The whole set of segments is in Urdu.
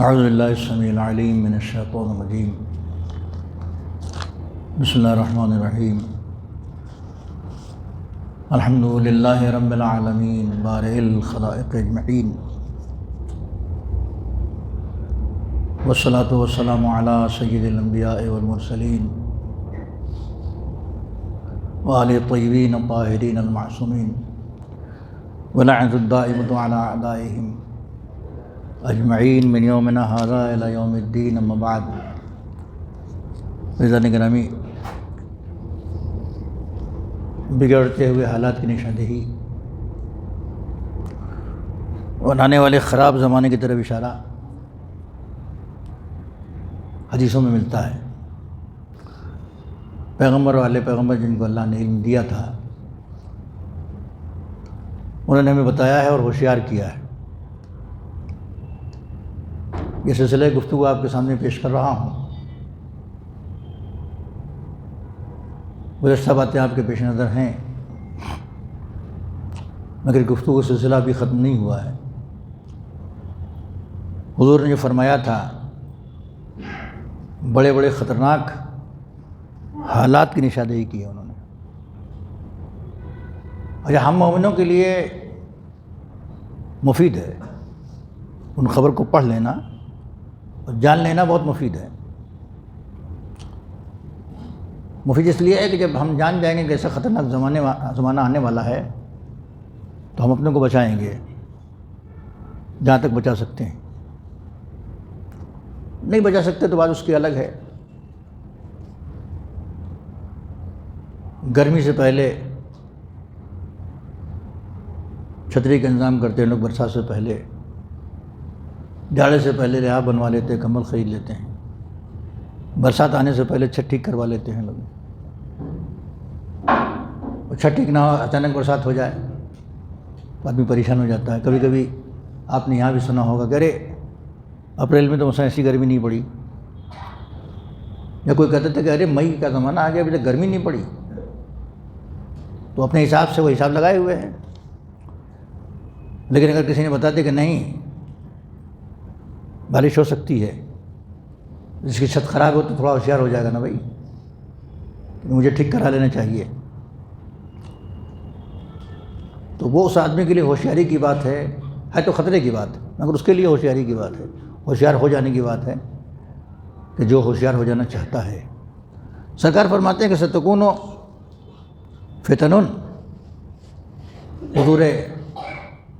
اعوذ باللہ السمیع العلیم من الشیطان الرجیم بسم اللہ الرحمن الرحیم الحمد للہ رب العالمین بارئ الخلائق اجمعین والصلاة والسلام علی سید الانبیاء والمرسلین وآل الطیبین الطاہرین المعصومین ولعنۃ الدائمۃ علی اعدائہم اجمعین من یومنا ھذا الی یوم الدین، اما بعد۔ عزیزان گرامی، بگڑتے ہوئے حالات کی نشاندہی اور آنے والے خراب زمانے کی طرف اشارہ حدیثوں میں ملتا ہے۔ پیغمبر والے پیغمبر جن کو اللہ نے علم دیا تھا، انہوں نے ہمیں بتایا ہے اور ہوشیار کیا ہے۔ یہ سلسلہ گفتگو آپ کے سامنے پیش کر رہا ہوں۔ گزشتہ باتیں آپ کے پیش نظر ہیں، مگر گفتگو سلسلہ ابھی ختم نہیں ہوا ہے۔ حضور نے جو فرمایا تھا، بڑے بڑے خطرناک حالات کی نشاندہی کی ہے انہوں نے۔ اور ہم مومنوں کے لیے مفید ہے، ان خبر کو پڑھ لینا اور جان لینا بہت مفید ہے۔ مفید اس لیے ہے کہ جب ہم جان جائیں گے کہ ایسا خطرناک زمانہ آنے والا ہے تو ہم اپنے کو بچائیں گے جہاں تک بچا سکتے ہیں۔ نہیں بچا سکتے تو بات اس کی الگ ہے۔ گرمی سے پہلے چھتری کا انتظام کرتے ہیں لوگ، برسات سے پہلے، جاڑے سے پہلے لحاف بنوا لیتے ہیں، کمبل خرید لیتے ہیں، برسات آنے سے پہلے چھت ٹھیک کروا لیتے ہیں لوگ۔ اور چھت ٹھیک نہ ہو، اچانک برسات ہو جائے تو آدمی پریشان ہو جاتا ہے۔ کبھی کبھی آپ نے یہاں بھی سنا ہوگا کہ ارے اپریل میں تو مثلا ایسی گرمی نہیں پڑی، یا کوئی کہتے تھے کہ ارے مئی کا زمانہ آ گیا ابھی تک گرمی نہیں پڑی، تو اپنے حساب سے وہ حساب لگائے ہوئے ہیں۔ لیکن اگر کسی نے بتا دیا کہ نہیں بارش ہو سکتی ہے، جس کی چھت خراب ہو تو تھوڑا ہوشیار ہو جائے گا نا بھائی، مجھے ٹھیک کرا لینا چاہیے۔ تو وہ اس آدمی کے لیے ہوشیاری کی بات ہے تو خطرے کی بات ہے، مگر اس کے لیے ہوشیاری کی بات ہے، ہوشیار ہو جانے کی بات ہے کہ جو ہوشیار ہو جانا چاہتا ہے۔ سرکار فرماتے ہیں کہ ستکون فتن، حضور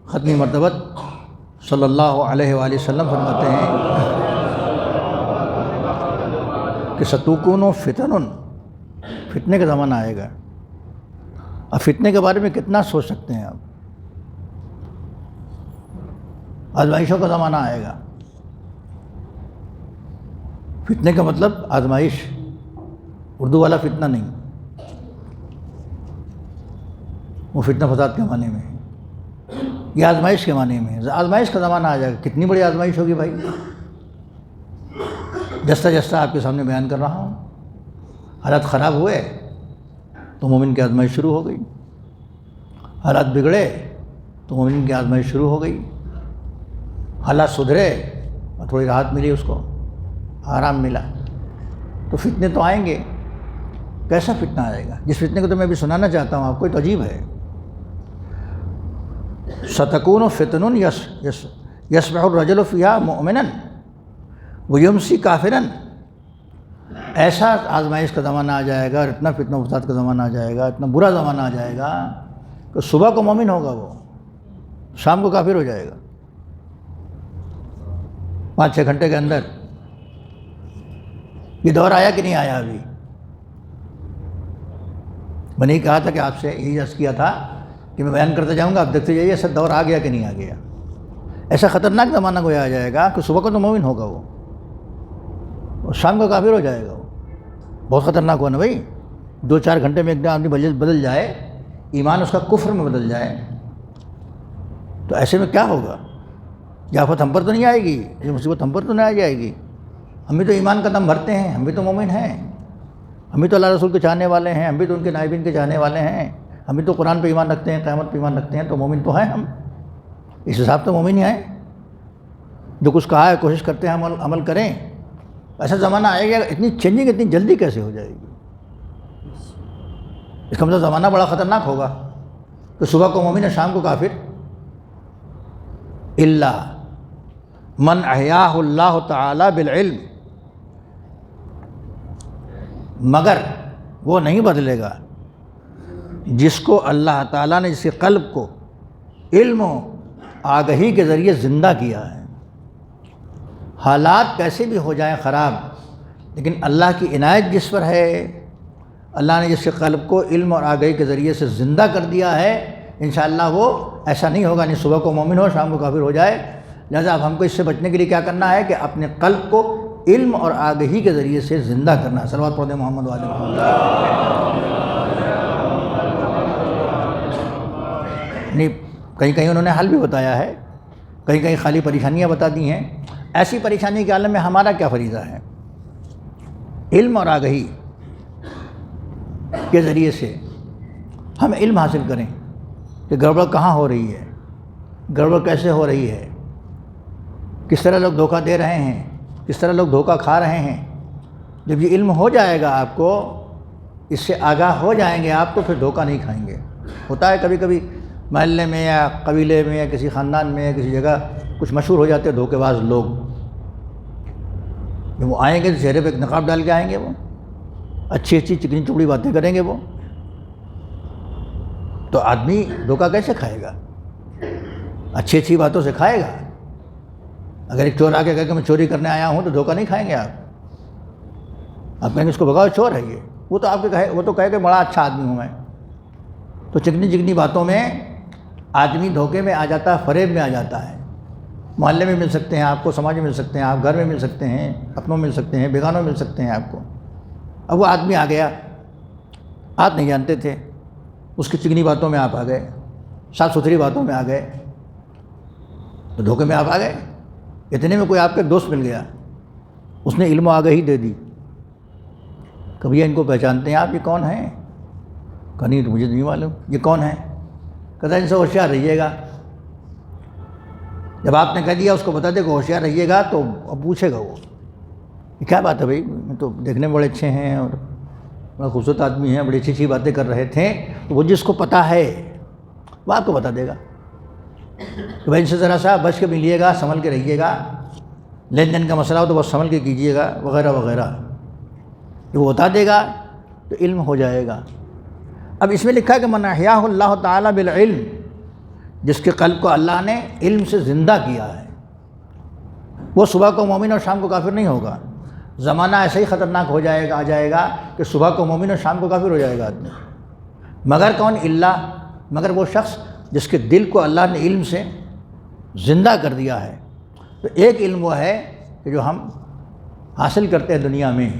ختمی مرتبت صلی اللہ علیہ وآلہ وسلم فرماتے ہیں کہ ستکون فتن، فتنے کا زمانہ آئے گا۔ اب فتنے کے بارے میں کتنا سوچ سکتے ہیں آپ؟ آزمائشوں کا زمانہ آئے گا۔ فتنے کا مطلب آزمائش، اردو والا فتنہ نہیں، وہ فتنہ فساد کے معنی میں ہے، یہ آزمائش کے معنی میں ہے۔ آزمائش کا زمانہ آ جائے گا۔ کتنی بڑی آزمائش ہوگی بھائی، جستا آپ کے سامنے بیان کر رہا ہوں۔ حالات خراب ہوئے تو مومن کی آزمائش شروع ہو گئی، حالات بگڑے تو مومن کی آزمائش شروع ہو گئی، حالات سدھرے اور تھوڑی راحت ملی، اس کو آرام ملا، تو فتنے تو آئیں گے۔ کیسا فتنہ آئے گا؟ جس فتنے کو تو میں بھی سنانا چاہتا ہوں آپ کو، تو عجیب ہے۔ ستکون فتن یصبح الرجل فیہا مؤمنا ویمسی کافرا، ایسا آزمائش کا زمانہ آ جائے گا، اتنا فتنہ فساد کا زمانہ آ جائے گا، اتنا برا زمانہ آ جائے گا کہ صبح کو مومن ہوگا وہ، شام کو کافر ہو جائے گا 5-6 گھنٹے کے اندر۔ یہ دور آیا کہ نہیں آیا ابھی؟ میں نے کہا تھا کہ آپ سے یہی عرض کیا تھا کہ میں بیان کرتا جاؤں گا، آپ دیکھتے جائیے ایسا دور آ گیا کہ نہیں آ گیا۔ ایسا خطرناک زمانہ کوئی آ جائے گا کہ صبح کو تو مومن ہوگا وہ، اور شام کو کافر ہو جائے گا وہ۔ بہت خطرناک ہوا نا بھائی، 2-4 گھنٹے میں ایک دم آدمی بدل جائے، ایمان اس کا کفر میں بدل جائے، تو ایسے میں کیا ہوگا؟ یہ آفت ہم پر تو نہیں آئے گی، یہ مصیبت ہم پر تو نہیں آ جائے گی؟ ہم بھی تو ایمان کا دم بھرتے ہیں، ہم بھی تو مومن ہیں، ہم بھی تو اللہ رسول کے چاہنے والے ہیں، ہم بھی تو ان کے نائبین کے چاہنے والے ہیں، ہم بھی تو قرآن پہ ایمان رکھتے ہیں، قیامت پہ ایمان رکھتے ہیں، تو مومن تو ہیں ہم، اس حساب تو مومن ہی ہیں۔ جو کچھ کہا ہے کوشش کرتے ہیں عمل کریں. ایسا زمانہ آئے گا, اتنی چینجنگ اتنی جلدی کیسے ہو جائے گی؟ اس کا مطلب زمانہ بڑا خطرناک ہوگا کہ صبح کو مومن شام کو کافر. الا من احیاہ اللہ تعالی بالعلم, مگر وہ نہیں بدلے گا جس کو اللہ تعالیٰ نے جس کے قلب کو علم و آگہی کے ذریعے زندہ کیا ہے. حالات کیسے بھی ہو جائیں خراب, لیکن اللہ کی عنایت جس پر ہے, اللہ نے جس کے قلب کو علم اور آگہی کے ذریعے سے زندہ کر دیا ہے, انشاءاللہ وہ ایسا نہیں ہوگا نہیں صبح کو مومن ہو شام کو کافر ہو جائے. لہذا اب ہم کو اس سے بچنے کے لیے کیا کرنا ہے کہ اپنے قلب کو علم اور آگہی کے ذریعے سے زندہ کرنا ہے. صلوات پڑھیں محمد وعلی محمد. نہیں, کہیں کہیں انہوں نے حل بھی بتایا ہے, کہیں کہیں خالی پریشانیاں بتا دی ہیں. ایسی پریشانی کے عالم میں ہمارا کیا فریضہ ہے؟ علم اور آگہی کے ذریعے سے ہم علم حاصل کریں کہ گڑبڑ کہاں ہو رہی ہے, گڑبڑ کیسے ہو رہی ہے, کس طرح لوگ دھوکہ دے رہے ہیں, کس طرح لوگ دھوکہ کھا رہے ہیں. جب یہ علم ہو جائے گا آپ کو, اس سے آگاہ ہو جائیں گے آپ, تو پھر دھوکہ نہیں کھائیں گے. ہوتا ہے کبھی کبھی محلے میں یا قبیلے میں یا کسی خاندان میں یا کسی جگہ کچھ مشہور ہو جاتے ہیں دھوکے باز لوگ. جب وہ آئیں گے تو چہرے پہ ایک نقاب ڈال کے آئیں گے, وہ اچھی اچھی چکنی چپڑی باتیں کریں گے وہ, تو آدمی دھوکہ کیسے کھائے گا؟ اچھی اچھی باتوں سے کھائے گا. اگر ایک چور آ کے کہے کہ میں چوری کرنے آیا ہوں تو دھوکہ نہیں کھائیں گے آپ. آپ کہیں گے اس کو بھگاؤ, چور ہے یہ. وہ تو آپ کے وہ تو کہے کہ بڑا اچھا آدمی ہوں میں. تو چکنی چکنی باتوں میں آدمی دھوکے میں آ جاتا ہے, فریب میں آ جاتا ہے. محلے میں مل سکتے ہیں آپ کو, سماج میں مل سکتے ہیں آپ, گھر میں مل سکتے ہیں, اپنوں میں مل سکتے ہیں, بیگانوں میں مل سکتے ہیں آپ کو. اب وہ آدمی آ گیا, آپ نہیں جانتے تھے, اس کی چکنی باتوں میں آپ آ گئے, صاف ستھری باتوں میں آ گئے, تو دھوکے میں آپ آ گئے. اتنے میں کوئی آپ کا دوست مل گیا, اس نے علم و آگہی دے دی. کبھی ان کو پہچانتے ہیں آپ, یہ کون ہیں؟ کہا نہیں, تو مجھے نہیں معلوم یہ کون ہے. کہتا ان سے ہوشیار رہیے گا. جب آپ نے کہہ دیا اس کو بتا دے کہ ہوشیار رہیے گا, تو اب پوچھے گا وہ یہ کیا بات ہے بھائی, میں تو دیکھنے میں بڑے اچھے ہیں اور بڑا خوبصورت آدمی ہیں, بڑی اچھی اچھی باتیں کر رہے تھے. تو وہ جس کو پتہ ہے وہ آپ کو بتا دے گا کہ بھائی ان سے ذرا سا بچ کے ملیے گا, سنبھل کے رہیے گا, لین دین کا مسئلہ ہو تو بس سنبھل کے کیجیے گا, وغیرہ وغیرہ. وہ بتا دے گا تو علم ہو جائے گا. اب اس میں لکھا ہے کہ من احیاہ اللہ تعالیٰ بالعلم, جس کے قلب کو اللہ نے علم سے زندہ کیا ہے, وہ صبح کو مومن اور شام کو کافر نہیں ہوگا. زمانہ ایسا ہی خطرناک ہو جائے گا, آ جائے گا کہ صبح کو مومن اور شام کو کافر ہو جائے گا آدمی. مگر کون؟ اللہ, مگر وہ شخص جس کے دل کو اللہ نے علم سے زندہ کر دیا ہے. تو ایک علم وہ ہے کہ جو ہم حاصل کرتے ہیں دنیا میں,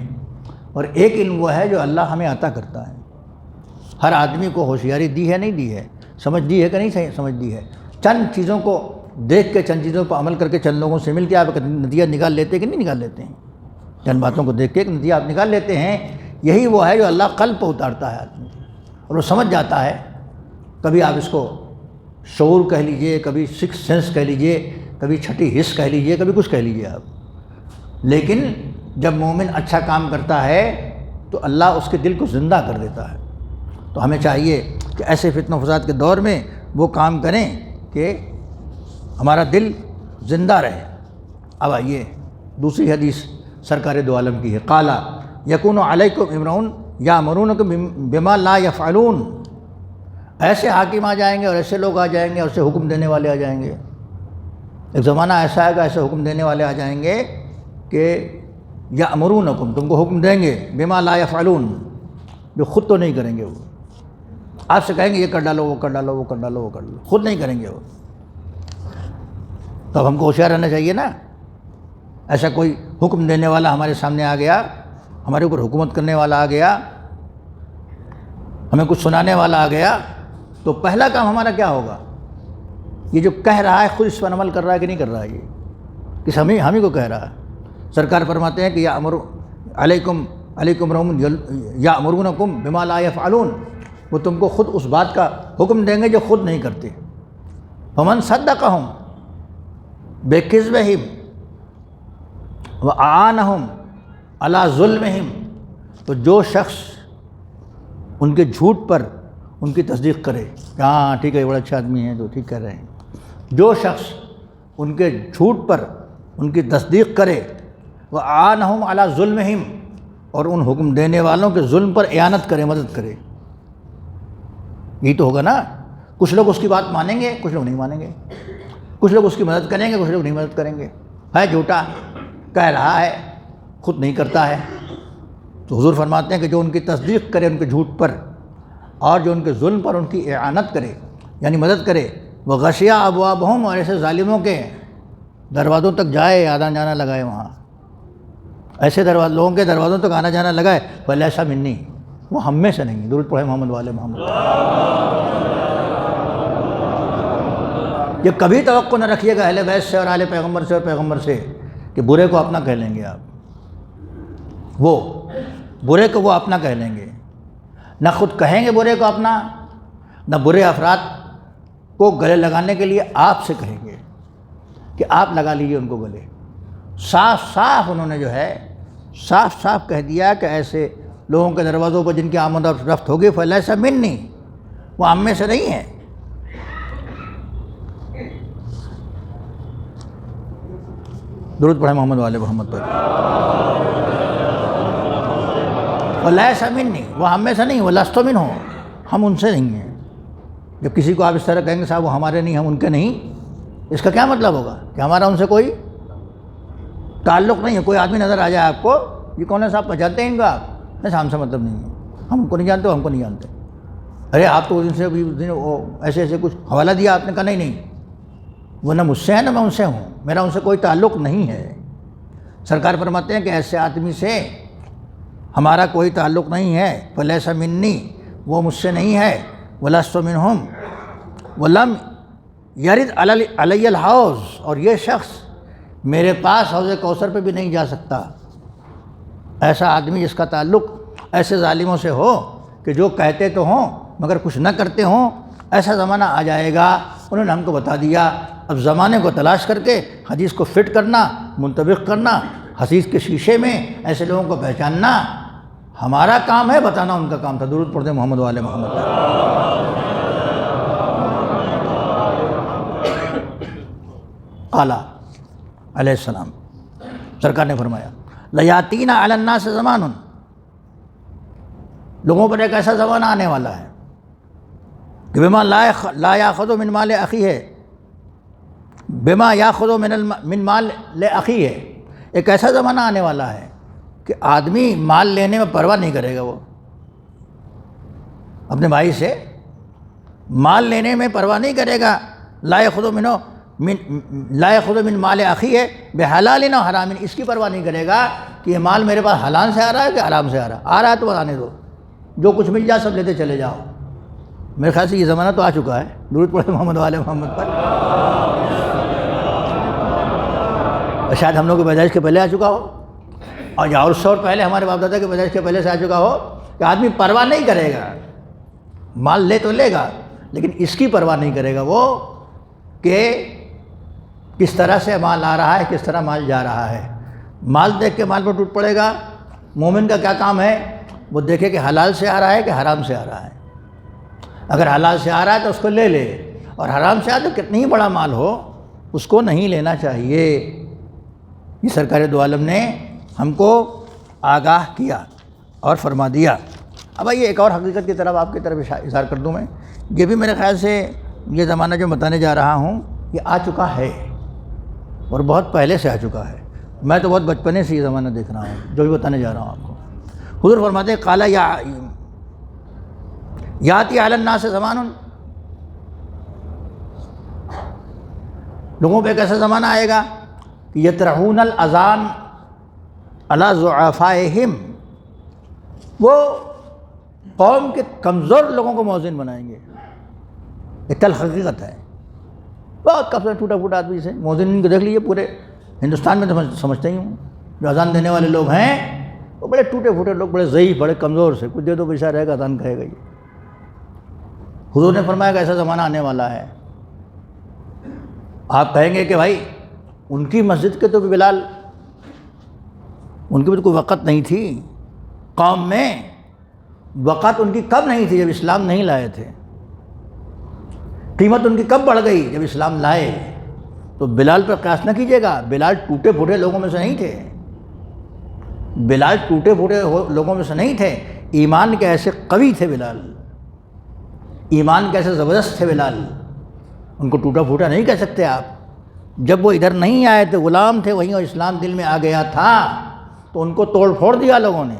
اور ایک علم وہ ہے جو اللہ ہمیں عطا کرتا ہے. ہر آدمی کو ہوشیاری دی ہے, نہیں دی ہے, سمجھ دی ہے کہ نہیں سمجھ دی ہے. چند چیزوں کو دیکھ کے, چند چیزوں پر عمل کر کے, چند لوگوں سے مل کے آپ نتیجہ نکال لیتے ہیں کہ نہیں نکال لیتے ہیں؟ چند باتوں کو دیکھ کے ایک نتیجہ آپ نکال لیتے ہیں. یہی وہ ہے جو اللہ قلب پہ اتارتا ہے آدمی, اور وہ سمجھ جاتا ہے. کبھی آپ اس کو شعور کہہ لیجئے, کبھی سکس سینس کہہ لیجئے, کبھی چھٹی حس کہہ لیجئے, کبھی کچھ کہہ لیجئے آپ. لیکن جب مومن اچھا کام کرتا ہے تو اللہ اس کے دل کو زندہ کر دیتا ہے. تو ہمیں چاہیے کہ ایسے فتنہ و فساد کے دور میں وہ کام کریں کہ ہمارا دل زندہ رہے. اب آئیے دوسری حدیث سرکار دو عالم کی ہے. قالا یکون علیکم امرؤن یامرونکم بما لا یفعلون. ایسے حاکم آ جائیں گے اور ایسے لوگ آ جائیں گے اور ایسے حکم دینے والے آ جائیں گے. ایک زمانہ ایسا آئے گا, ایسے حکم دینے والے آ جائیں گے کہ یامرونکم, تم کو حکم دیں گے, بما لا یفعلون, جو خود تو نہیں کریں گے. وہ آپ سے کہیں گے یہ کر ڈالو, وہ کر ڈالو, وہ کر ڈالو, وہ کر ڈالو, خود نہیں کریں گے وہ. تو اب ہم کو ہوشیار رہنا چاہیے نا. ایسا کوئی حکم دینے والا ہمارے سامنے آ گیا, ہمارے اوپر حکومت کرنے والا آ گیا, ہمیں کچھ سنانے والا آ گیا, تو پہلا کام ہمارا کیا ہوگا؟ یہ جو کہہ رہا ہے خود اس پر عمل کر رہا ہے کہ نہیں کر رہا ہے؟ یہ کس ہم ہی کو کہہ رہا ہے. سرکار فرماتے ہیں کہ یا امر علیکم رحم یا امرونکم بما لا یفعلون. وہ تم کو خود اس بات کا حکم دیں گے جو خود نہیں کرتے. فمن صدقہم بکذبہم, وَأَعَانَهُمْ عَلَىٰ ظُلْمِهِمْ، تو جو شخص ان کے جھوٹ پر ان کی تصدیق کرے کہ ہاں ٹھیک ہے یہ بڑا اچھا آدمی ہے تو ٹھیک کہہ رہے ہیں، جو شخص ان کے جھوٹ پر ان کی تصدیق کرے، وَأَعَانَهُمْ عَلَىٰ ظُلْمِهِمْ، اور ان حکم دینے والوں کے ظلم پر اعانت کرے، مدد کرے، یہی تو ہوگا نا۔ کچھ لوگ اس کی بات مانیں گے، کچھ لوگ نہیں مانیں گے، کچھ لوگ اس کی مدد کریں گے، کچھ لوگ نہیں مدد کریں گے، ہے جھوٹا، کہہ رہا ہے، خود نہیں کرتا ہے۔ تو حضور فرماتے ہیں کہ جو ان کی تصدیق کرے ان کے جھوٹ پر، اور جو ان کے ظلم پر ان کی اعانت کرے یعنی مدد کرے، وہ غشیہ ابوابہم، اور ایسے ظالموں کے دروازوں تک جائے، آنا جانا لگائے، وہاں ایسے لوگوں کے دروازوں تک آنا جانا لگائے، فلیس منی، وہ ہم میں سے نہیں۔ درود پڑھے محمد والے محمد۔ یہ کبھی توقع نہ رکھیے گا اہل بیت سے اور اہل پیغمبر سے اور پیغمبر سے کہ برے کو اپنا کہہ لیں گے آپ، وہ برے کو وہ اپنا کہہ لیں گے، نہ خود کہیں گے برے کو اپنا، نہ برے افراد کو گلے لگانے کے لیے آپ سے کہیں گے کہ آپ لگا لیجئے ان کو گلے۔ صاف صاف انہوں نے جو ہے صاف صاف کہہ دیا کہ ایسے لوگوں کے دروازوں پر جن کی آمد و رفت ہوگی فلیس منی، وہ ہم میں سے نہیں ہے۔ درود پڑھیں محمد والے محمد پر۔ فلیس منی، وہ ہم میں سے نہیں، ولست منہ، ہم ان سے نہیں ہیں۔ جب کسی کو آپ اس طرح کہیں گے صاحب وہ ہمارے نہیں، ہم ان کے نہیں، اس کا کیا مطلب ہوگا؟ کہ ہمارا ان سے کوئی تعلق نہیں ہے۔ کوئی آدمی نظر آ جائے آپ کو، یہ کون ہے صاحب، پہچانتے ہیں ان کا آپ؟ نہیں، ہم سے مطلب نہیں ہے، ہم ان کو نہیں جانتے، ہم کو نہیں جانتے۔ ارے آپ تو ان سے ایسے ایسے کچھ حوالہ دیا آپ نے، کہا نہیں نہیں، وہ نہ مجھ سے ہے نہ میں ان سے ہوں، میرا ان سے کوئی تعلق نہیں ہے۔ سرکار فرماتے ہیں کہ ایسے آدمی سے ہمارا کوئی تعلق نہیں ہے، فلیس منی، وہ مجھ سے نہیں ہے، ولست منہم، ولم یرد علی الحوض، اور یہ شخص میرے پاس حوض کوثر پہ بھی نہیں جا سکتا۔ ایسا آدمی جس کا تعلق ایسے ظالموں سے ہو کہ جو کہتے تو ہوں مگر کچھ نہ کرتے ہوں، ایسا زمانہ آ جائے گا۔ انہوں نے ہم کو بتا دیا، اب زمانے کو تلاش کر کے حدیث کو فٹ کرنا، منطبق کرنا، حدیث کے شیشے میں ایسے لوگوں کو پہچاننا ہمارا کام ہے، بتانا ان کا کام تھا۔ درود پڑھتے محمد والے محمد۔ قال علیہ السلام، سرکار نے فرمایا لیاتین علی الناس زمان، لوگوں پر ایک ایسا زمانہ آنے والا ہے کہ بما لا یاخذ من مال اخیہ، بما یاخذ من مال اخیہ، ایک ایسا زمانہ آنے والا ہے کہ آدمی مال لینے میں پرواہ نہیں کرے گا، وہ اپنے بھائی سے مال لینے میں پرواہ نہیں کرے گا، لا یاخذ من مال اخیہ بحلال و حرام، اس کی پرواہ نہیں کرے گا کہ یہ مال میرے پاس حلال سے آ رہا ہے کہ حرام سے آ رہا ہے تو بتانے دو، جو کچھ مل جائے سب لیتے چلے جاؤ۔ میرے خیال سے یہ زمانہ تو آ چکا ہے۔ درود پڑھے محمد والے محمد پر۔ شاید ہم لوگ کی پیدائش کے پہلے آ چکا ہو، اور یا اور 100 سال پہلے ہمارے باپ دادا کے پیدائش کے پہلے سے آ چکا ہو کہ آدمی پرواہ نہیں کرے گا، مال لے تو لے گا لیکن اس کی پرواہ نہیں کرے گا وہ کہ کس طرح سے مال آ رہا ہے، کس طرح مال جا رہا ہے۔ مال دیکھ کے مال پر ٹوٹ پڑے گا۔ مومن کا کیا کام ہے؟ وہ دیکھے کہ حلال سے آ رہا ہے کہ حرام سے آ رہا ہے۔ اگر حلال سے آ رہا ہے تو اس کو لے لے، اور حرام سے آ تو کتنی ہی بڑا مال ہو اس کو نہیں لینا چاہیے۔ یہ سرکار دو عالم نے ہم کو آگاہ کیا اور فرما دیا۔ اب آئیے ایک اور حقیقت کی طرف آپ کی طرف اظہار کر دوں میں، یہ بھی میرے خیال سے یہ زمانہ جو بتانے جا رہا ہوں یہ آ چکا ہے اور بہت پہلے سے آ چکا ہے۔ میں تو بہت بچپنے سے یہ زمانہ دیکھ رہا ہوں جو بھی بتانے جا رہا ہوں آپ کو۔ حضور فرماتے ہیں قال یاتی علی الناس زمان، لوگوں پہ ایک ایسا زمانہ آئے گا کہ یطرحون الاذان علی ضعفائہم، وہ قوم کے کمزور لوگوں کو مؤذن بنائیں گے۔ یہ تلخ حقیقت ہے۔ بہت کب سے ٹوٹا پھوٹا آدمی سے مؤذن کو دیکھ لیجیے، پورے ہندوستان میں تو سمجھتے ہی ہوں جو اذان دینے والے لوگ ہیں وہ بڑے ٹوٹے پھوٹے لوگ، بڑے ضعیف، بڑے کمزور سے، کچھ دے دو پیسہ رہے گا اذان کہے گا۔ یہ حضور نے فرمایا کہ ایسا زمانہ آنے والا ہے، آپ کہیں گے کہ بھائی ان کی مسجد کے تو بلال ان کی بھی تو کوئی وقت نہیں تھی قوم میں، وقت ان کی کب نہیں تھی جب اسلام نہیں لائے تھے، قیمت ان کی کب بڑھ گئی جب اسلام لائے. تو بلال پر قیاس نہ کیجیے گا، بلال ٹوٹے پھوٹے لوگوں میں سے نہیں تھے، بلال ٹوٹے پھوٹے لوگوں میں سے نہیں تھے. ایمان کے ایسے قوی تھے بلال، ایمان کے ایسے زبردست تھے بلال، ان کو ٹوٹا پھوٹا نہیں کہہ سکتے آپ. جب وہ ادھر نہیں آئے تھے، غلام تھے وہیں، اور اسلام دل میں آ گیا تھا تو ان کو توڑ پھوڑ دیا لوگوں نے،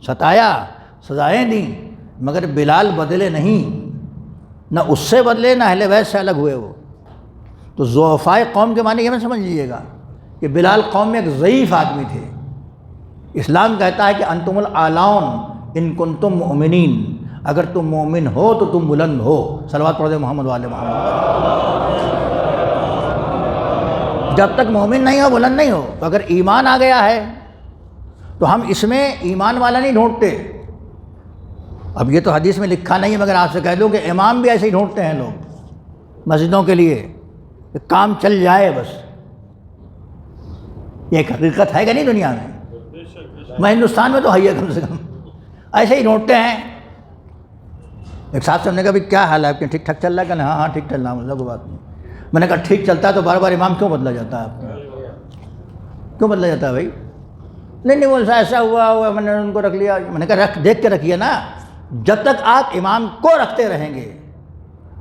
ستایا، سزائیں دیں، مگر بلال بدلے نہیں، نہ اس سے بدلے نہ اہل بیت سے الگ ہوئے. وہ تو ضعفائے قوم کے معنی یہ میں سمجھ لیجیے گا کہ بلال قوم میں ایک ضعیف آدمی تھے. اسلام کہتا ہے کہ انتم الاعلون ان کنتم مؤمنین، اگر تم مومن ہو تو تم بلند ہو. صلوات پڑھ دے محمد والے محمد. جب تک مومن نہیں ہو بلند نہیں ہو. تو اگر ایمان آ گیا ہے تو ہم اس میں ایمان والا نہیں ڈھونڈتے. اب یہ تو حدیث میں لکھا نہیں ہے، مگر آپ سے کہہ دوں کہ امام بھی ایسے ہی ڈھونڈتے ہیں لوگ مسجدوں کے لیے کہ کام چل جائے بس. یہ ایک حقیقت ہے کہ نہیں دنیا میں؟ میں ہندوستان میں تو ہے کم سے کم ایسے ہی ڈھونڈتے ہیں. ایک صاحب سے ہم نے کہا بھی کیا حال ہے آپ کے، ٹھیک ٹھاک چل رہا ہے؟ کہ ہاں ٹھیک چل رہا ہے، مطلب کوئی بات نہیں. میں نے کہا ٹھیک چلتا ہے تو بار بار امام کیوں بدلا جاتا ہے آپ کا؟ کیوں بدلا جاتا ہے بھائی؟ نہیں وہ ایسا ہوا میں نے ان کو رکھ لیا. میں نے کہا دیکھ کے رکھیے نا، جب تک آپ امام کو رکھتے رہیں گے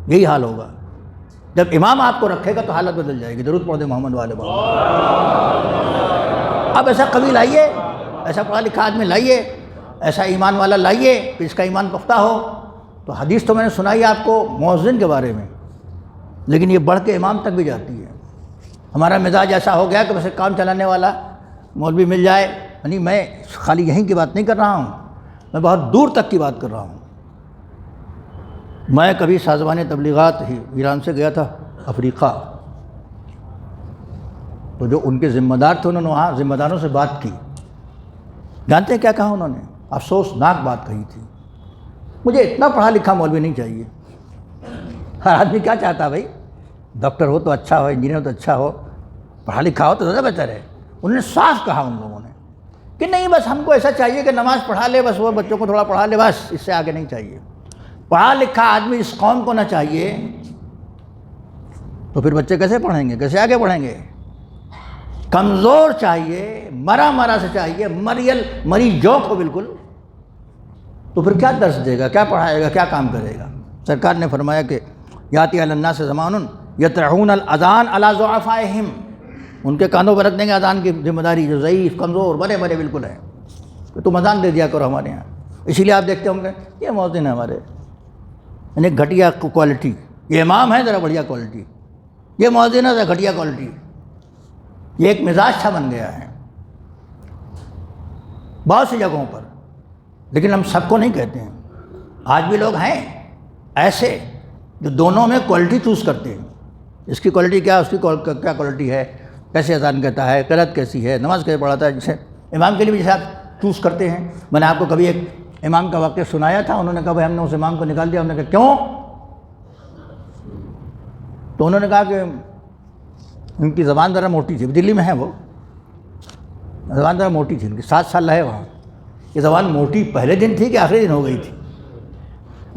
یہی حال ہوگا. جب امام آپ کو رکھے گا تو حالت بدل جائے گی. درود پڑھ دے محمد والے محمد. اب ایسا قوی لائیے، ایسا پڑھا لکھا آدمی لائیے، ایسا ایمان والا لائیے کہ اس کا ایمان پختہ ہو. تو حدیث تو میں نے سنائی آپ کو مؤذن کے بارے میں، لیکن یہ بڑھ کے امام تک بھی جاتی ہے. ہمارا مزاج ایسا ہو گیا کہ بس ایک کام چلانے والا مولوی مل جائے. یعنی میں خالی یہیں کی بات نہیں کر رہا ہوں، میں بہت دور تک کی بات کر رہا ہوں. میں کبھی سازمان تبلیغات ہی ایران سے گیا تھا افریقہ، تو جو ان کے ذمہ دار تھے انہوں نے وہاں ذمہ داروں سے بات کی. جانتے ہیں کیا کہا انہوں نے؟ افسوسناک بات کہی تھی. مجھے اتنا پڑھا لکھا مولوی نہیں چاہیے. ہر آدمی کیا چاہتا ہے بھائی؟ ڈاکٹر ہو تو اچھا ہو، انجینئر ہو تو اچھا ہو، پڑھا لکھا ہو تو زیادہ بہتر ہے. انہوں نے صاف کہا ان لوگوں نے کہ نہیں بس ہم کو ایسا چاہیے کہ نماز پڑھا لے، بس وہ بچوں کو تھوڑا پڑھا لے، بس اس سے آگے نہیں چاہیے. پڑھا لکھا آدمی اس قوم کو نہ چاہیے تو پھر بچے کیسے پڑھیں گے، کیسے آگے بڑھیں گے؟ کمزور چاہیے، مرا سے چاہیے، مری جوک ہو بالکل، تو پھر کیا درس دے گا، کیا پڑھائے گا، کیا کام کرے گا؟ سرکار نے فرمایا کہ یاتی علی الناس زمان یطرحون الاذان علی ضعفائہم، ان کے کانوں پر رکھ دیں گے اذان کی ذمہ داری، جو ضعیف کمزور بڑے بالکل ہیں، کہ تم اذان دے دیا کرو ہمارے یہاں. اسی لیے آپ دیکھتے ہوں گے یہ مؤذن ہے ہمارے، یعنی گھٹیا کوالٹی. یہ امام ہے ذرا بڑھیا کوالٹی، یہ مؤذن ہے ذرا گھٹیا کوالٹی. یہ ایک مزاج سا بن گیا ہے بہت سی جگہوں پر، لیکن ہم سب کو نہیں کہتے ہیں. آج بھی لوگ ہیں ایسے جو دونوں میں کوالٹی چوز کرتے ہیں. اس کی کوالٹی کیا، اس کی کیا کوالٹی ہے، کیسے اذان کہتا ہے، قرأت کیسی ہے، نماز کیسے پڑھاتا ہے. جسے امام کے لیے بھی جیسے آپ چوز کرتے ہیں. میں نے آپ کو کبھی ایک امام کا واقعہ سنایا تھا. انہوں نے کہا بھائی ہم نے اس امام کو نکال دیا. ہم نے کہا کیوں؟ تو انہوں نے کہا کہ ان کی زبان ذرا موٹی تھی. دلی میں ہے وہ، زبان ذرا موٹی تھی ان کی، 7 سال رہے وہاں. یہ زبان موٹی پہلے دن تھی کہ آخری دن ہو گئی تھی؟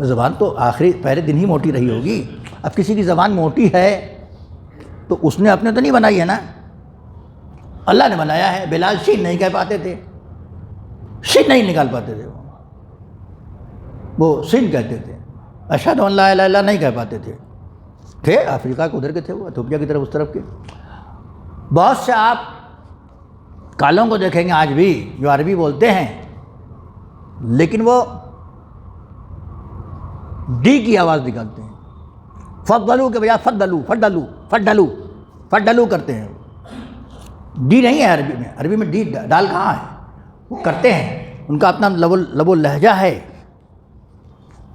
زبان تو پہلے دن ہی موٹی رہی ہوگی. اب کسی کی زبان موٹی ہے تو اس نے اپنے تو نہیں بنائی ہے نا، اللہ نے بنایا ہے. بلال شین نہیں کہہ پاتے تھے، شین نہیں نکال پاتے تھے، وہ سین کہتے تھے. اشہد ان لا الہ الا اللہ نہیں کہہ پاتے تھے افریقہ کے ادھر کے تھے، وہ ایتھوپیا کی طرف، اس طرف کے. بہت سے آپ کالوں کو دیکھیں گے آج بھی جو عربی بولتے ہیں، لیکن وہ ڈی کی آواز نکالتے ہیں. فضلو کے بجائے فڈلو کرتے ہیں. ڈی نہیں ہے عربی میں، عربی میں ڈی ڈال کہاں ہے؟ وہ کرتے ہیں، ان کا اپنا لب و لہجہ ہے.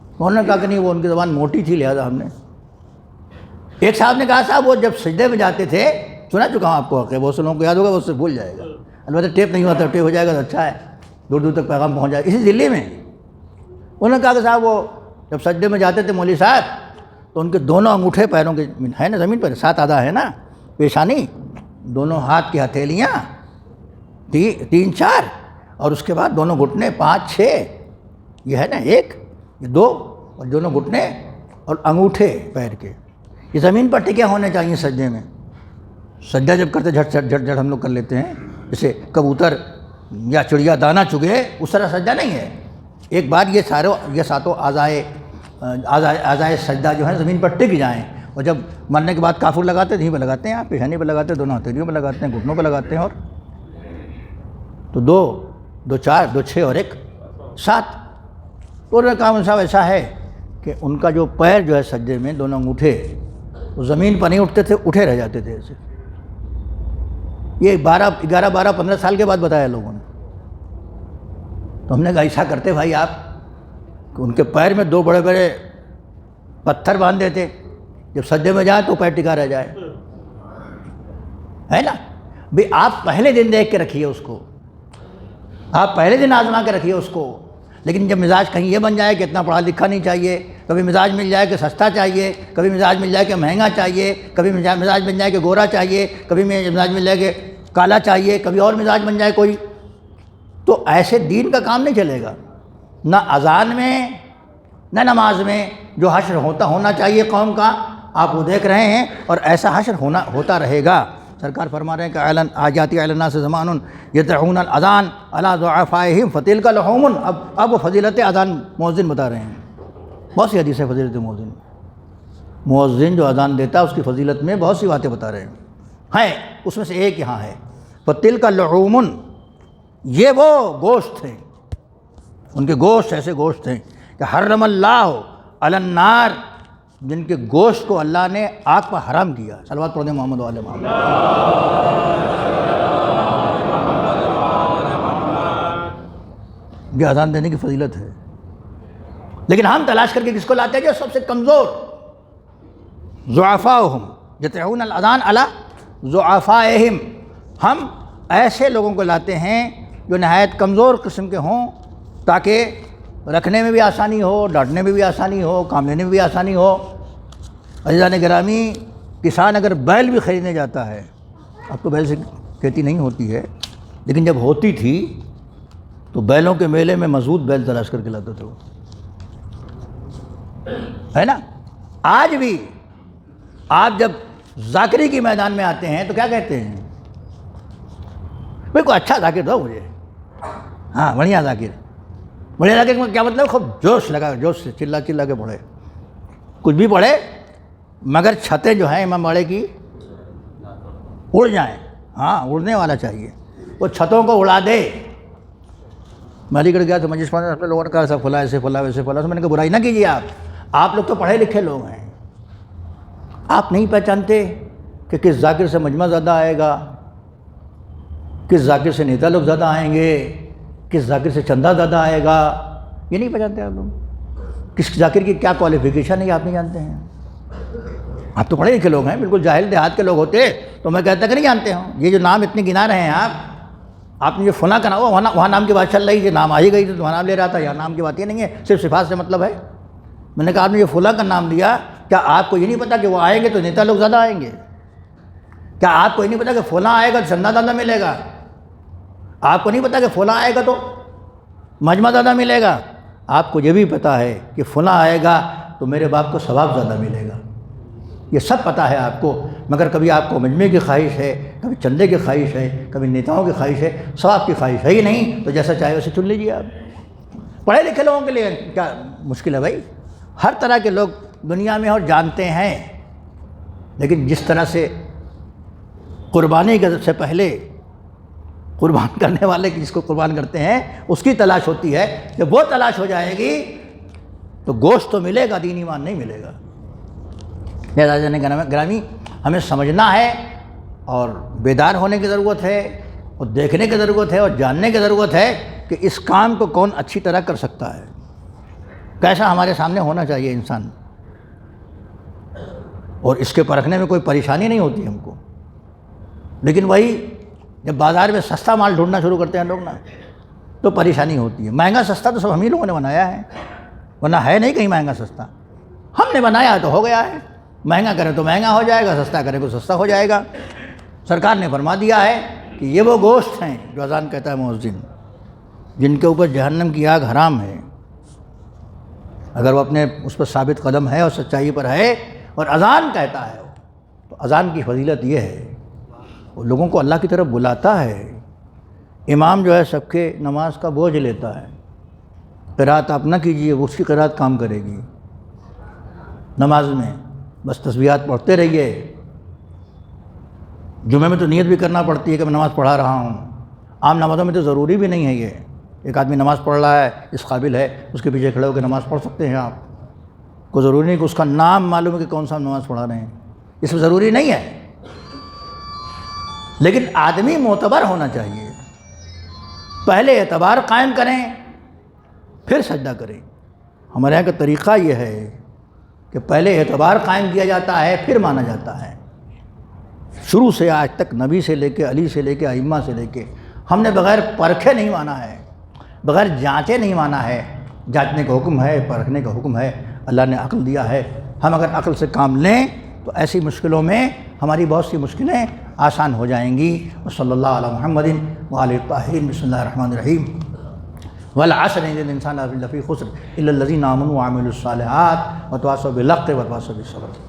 انہوں نے کہا کہ نہیں وہ ان کی زبان موٹی تھی، لہذا ہم نے. ایک صاحب نے کہا صاحب وہ جب سجدے میں جاتے تھے، سنا چکا ہوں آپ کو، بہت سے لوگوں کو یاد ہوگا، وہ اس سے بھول جائے گا. البتہ ٹیپ نہیں ہوتا، ٹیپ ہو جائے گا تو اچھا ہے، دور دور تک پیغام پہنچ جائے. اسی دلی میں انہوں نے کہا کہ صاحب وہ جب سجدے میں جاتے تھے مولوی صاحب، تو ان کے دونوں انگوٹھے پیروں کے ہے نا زمین پر، 7 آدھا ہے نا پیشانی، دونوں ہاتھ کی ہتھیلیاں تین چار، اور اس کے بعد دونوں گھٹنے 5 6، یہ ہے نا 1 یہ 2، اور دونوں گھٹنے اور انگوٹھے پیر کے یہ زمین پر ٹکے ہونے چاہیے سجدے میں۔ سجدہ جب کرتے جھٹ جھٹ ہم لوگ کر لیتے ہیں، جیسے کبوتر یا چڑیا دانہ چگے، اس طرح سجدہ نہیں ہے۔ ایک بار یہ ساتوں اعضائے سجدہ جو ہیں زمین پر ٹک جائیں، اور جب مرنے کے بعد کافر لگاتے ہیں، یہیں پہ لگاتے ہیں، آپ پیشانی پہ لگاتے ہیں، دونوں ہتھیلیوں پہ لگاتے ہیں، گھٹنوں پہ لگاتے ہیں، اور تو 2 4 2 6 اور 1 7۔ تو انہوں نے کہا صاحب ایسا ہے کہ ان کا جو پیر جو ہے سجدے میں دونوں انگوٹھے وہ زمین پر نہیں اٹھتے تھے، اٹھے رہ جاتے تھے ایسے۔ یہ 11 12 15 سال کے بعد بتایا لوگوں نے۔ تو ہم نے کہا ایسا کرتے بھائی آپ کہ ان کے پیر میں 2 بڑے بڑے پتھر باندھ دیتے، جب سجدے میں جائیں تو پیر ٹکا رہ جائے، ہے نا؟ بھئی آپ پہلے دن دیکھ کے رکھیے اس کو، آپ پہلے دن آزما کے رکھیے اس کو۔ لیکن جب مزاج کہیں یہ بن جائے کہ اتنا پڑھا لکھا نہیں چاہیے، کبھی مزاج مل جائے کہ سستا چاہیے، کبھی مزاج مل جائے کہ مہنگا چاہیے، کبھی مزاج مل جائے کہ گورا چاہیے، کبھی مزاج مل جائے کہ کالا چاہیے، کبھی اور مزاج بن جائے کوئی، تو ایسے دین کا کام نہیں چلے گا۔ نہ اذان میں نہ نماز میں جو حشر ہونا چاہیے قوم کا، آپ وہ دیکھ رہے ہیں، اور ایسا حشر ہوتا رہے گا۔ سرکار فرما رہے ہیں کہ آجاتی علی الناس زمان یدعون الاذان علی ضعفائہم فتلک لحوم۔ اب وہ فضیلت اذان مؤذن بتا رہے ہیں، بہت سی حدیث ہے فضیلت مؤذن جو اذان دیتا ہے اس کی فضیلت میں بہت سی باتیں بتا رہے ہیں، اس میں سے ایک یہاں ہے فتلک لحوم، یہ وہ گوشت ہیں، ان کے گوشت ایسے گوشت ہیں کہ حرم اللہ علی النار، جن کے گوشت کو اللہ نے آگ پر حرام کیا۔ صلوات پڑھیں محمد و آل محمد۔ یہ اذان دینے کی فضیلت ہے، لیکن ہم تلاش کر کے کس کو لاتے ہیں؟ جو سب سے کمزور، ضعفاءہم یدعون الاذان علی ضعفائہم، ہم ایسے لوگوں کو لاتے ہیں جو نہایت کمزور قسم کے ہوں، تاکہ رکھنے میں بھی آسانی ہو، ڈانٹنے میں بھی آسانی ہو، کام لینے میں بھی آسانی ہو۔ عزیزان گرامی، کسان اگر بیل بھی خریدنے جاتا ہے، اب تو بیل سے کھیتی نہیں ہوتی ہے، لیکن جب ہوتی تھی تو بیلوں کے میلے میں مضبوط بیل تلاش کر کے لاتا تھا، ہے نا؟ آج بھی آپ جب ذاکری کے میدان میں آتے ہیں تو کیا کہتے ہیں؟ بھئی کوئی اچھا ذاکر دو مجھے، ہاں بڑھیا ذاکر۔ بڑھیا ذاکر کا کیا مطلب؟ خوب جوش لگا، جوش سے چلا کے پڑھے، کچھ بھی پڑھے، مگر چھتیں جو ہیں امام باڑے کی اڑ جائیں، ہاں اڑنے والا چاہیے، وہ چھتوں کو اڑا دے۔ میں علی گڑھ گیا تو مجلس میں اپنے لوگوں نے کہا ایسا فلاں ایسے فلاں ویسے فلاں، تو میں نے کہا برائی نہ کیجیے، آپ لوگ تو پڑھے لکھے لوگ ہیں، آپ نہیں پہچانتے کہ کس ذاکر سے مجمع زیادہ آئے گا، کس ذاکر سے نیتا لوگ زیادہ آئیں گے، کس ذاکر سے چندہ زیادہ آئے گا، یہ نہیں پہچانتے آپ لوگ؟ کس ذاکر کی کیا کوالیفیکیشن ہے یہ آپ نہیں جانتے ہیں؟ آپ تو پڑھے لکھے لوگ ہیں، بالکل جاہل دیہات کے لوگ ہوتے تو میں کہتا کہ نہیں جانتے ہوں۔ یہ جو نام اتنے گنا رہے ہیں آپ نے جو فلاں کا نام، وہاں نام کی بات چل رہی ہے، نام آ ہی گئی تو وہاں نام لے رہا تھا، یہاں نام کی بات یہ نہیں ہے، صرف صفات سے مطلب ہے۔ میں نے کہا آپ نے جو فلاں کا نام لیا، کیا آپ کو یہ نہیں پتا کہ وہ آئیں گے تو نیتا لوگ زیادہ آئیں گے؟ کیا آپ کو یہ نہیں پتا کہ فلاں آئے گا تو چندہ زیادہ ملے گا؟ آپ کو نہیں پتا کہ فلاں آئے گا تو مجمع زیادہ ملے گا؟ آپ کو یہ بھی پتا ہے کہ فلاں آئے گا تو میرے باپ کو ثواب زیادہ ملے گا، یہ سب پتہ ہے آپ کو، مگر کبھی آپ کو مجمع کی خواہش ہے، کبھی چندے کی خواہش ہے، کبھی نیتاؤں کی خواہش ہے، ثواب کی خواہش ہے ہی نہیں، تو جیسا چاہے ویسے چن لیجیے آپ۔ پڑھے لکھے لوگوں کے لیے کیا مشکل ہے بھائی؟ ہر طرح کے لوگ دنیا میں اور جانتے ہیں، لیکن جس طرح سے قربانی سے پہلے قربان کرنے والے جس کو قربان کرتے ہیں اس کی تلاش ہوتی ہے، جب وہ تلاش ہو جائے گی تو گوشت تو ملے گا، دین ایمان نہیں ملے گا۔ گرامی، ہمیں سمجھنا ہے اور بیدار ہونے کی ضرورت ہے، اور دیکھنے کی ضرورت ہے، اور جاننے کی ضرورت ہے کہ اس کام کو کون اچھی طرح کر سکتا ہے، کیسا ہمارے سامنے ہونا چاہیے انسان، اور اس کے پرکھنے میں کوئی پریشانی نہیں ہوتی ہم کو۔ لیکن وہی جب بازار میں سستا مال ڈھونڈنا شروع کرتے ہیں لوگ نا، تو پریشانی ہوتی ہے۔ مہنگا سستا تو سب ہم ہی لوگوں نے بنایا ہے، ورنہ ہے نہیں کہیں مہنگا سستا، ہم نے بنایا ہے تو ہو گیا ہے۔ مہنگا کریں تو مہنگا ہو جائے گا، سستا کریں تو سستا ہو جائے گا۔ سرکار نے فرما دیا ہے کہ یہ وہ گوشت ہیں جو اذان کہتا ہے مؤذن، جن کے اوپر جہنم کی آگ حرام ہے، اگر وہ اپنے اس پر ثابت قدم ہے اور سچائی پر ہے اور اذان کہتا ہے، تو اذان کی فضیلت یہ ہے وہ لوگوں کو اللہ کی طرف بلاتا ہے۔ امام جو ہے سب کے نماز کا بوجھ لیتا ہے، قرات آپ نہ کیجیے، اس کی قرات کام کرے گی نماز میں، بس تسبیحات پڑھتے رہیے۔ جمعہ میں تو نیت بھی کرنا پڑتی ہے کہ میں نماز پڑھا رہا ہوں، عام نمازوں میں تو ضروری بھی نہیں ہے یہ، ایک آدمی نماز پڑھ رہا ہے، اس قابل ہے، اس کے پیچھے کھڑے ہو کے نماز پڑھ سکتے ہیں آپ، کوئی ضروری نہیں کہ اس کا نام معلوم ہے کہ کون سا نماز پڑھا رہے ہیں، اس میں ضروری نہیں ہے، لیکن آدمی معتبر ہونا چاہیے۔ پہلے اعتبار قائم کریں پھر سجدہ کریں۔ ہمارے یہاں کا طریقہ یہ ہے کہ پہلے اعتبار قائم کیا جاتا ہے پھر مانا جاتا ہے۔ شروع سے آج تک نبی سے لے کے علی سے لے کے ائمہ سے لے کے ہم نے بغیر پرکھے نہیں مانا ہے، بغیر جانچے نہیں مانا ہے۔ جانچنے کا حکم ہے، پرکھنے کا حکم ہے، اللہ نے عقل دیا ہے، ہم اگر عقل سے کام لیں تو ایسی مشکلوں میں ہماری بہت سی مشکلیں آسان ہو جائیں گی۔ وصلی اللہ علی محمد وآلہ الطاہرین۔ بسم اللہ الرحمن الرحیم۔ والعصر ان الانسان لفی خسر الا الذین آمنوا وعملوا الصالحات وتواصوا بالحق وتواصوا بالصبر۔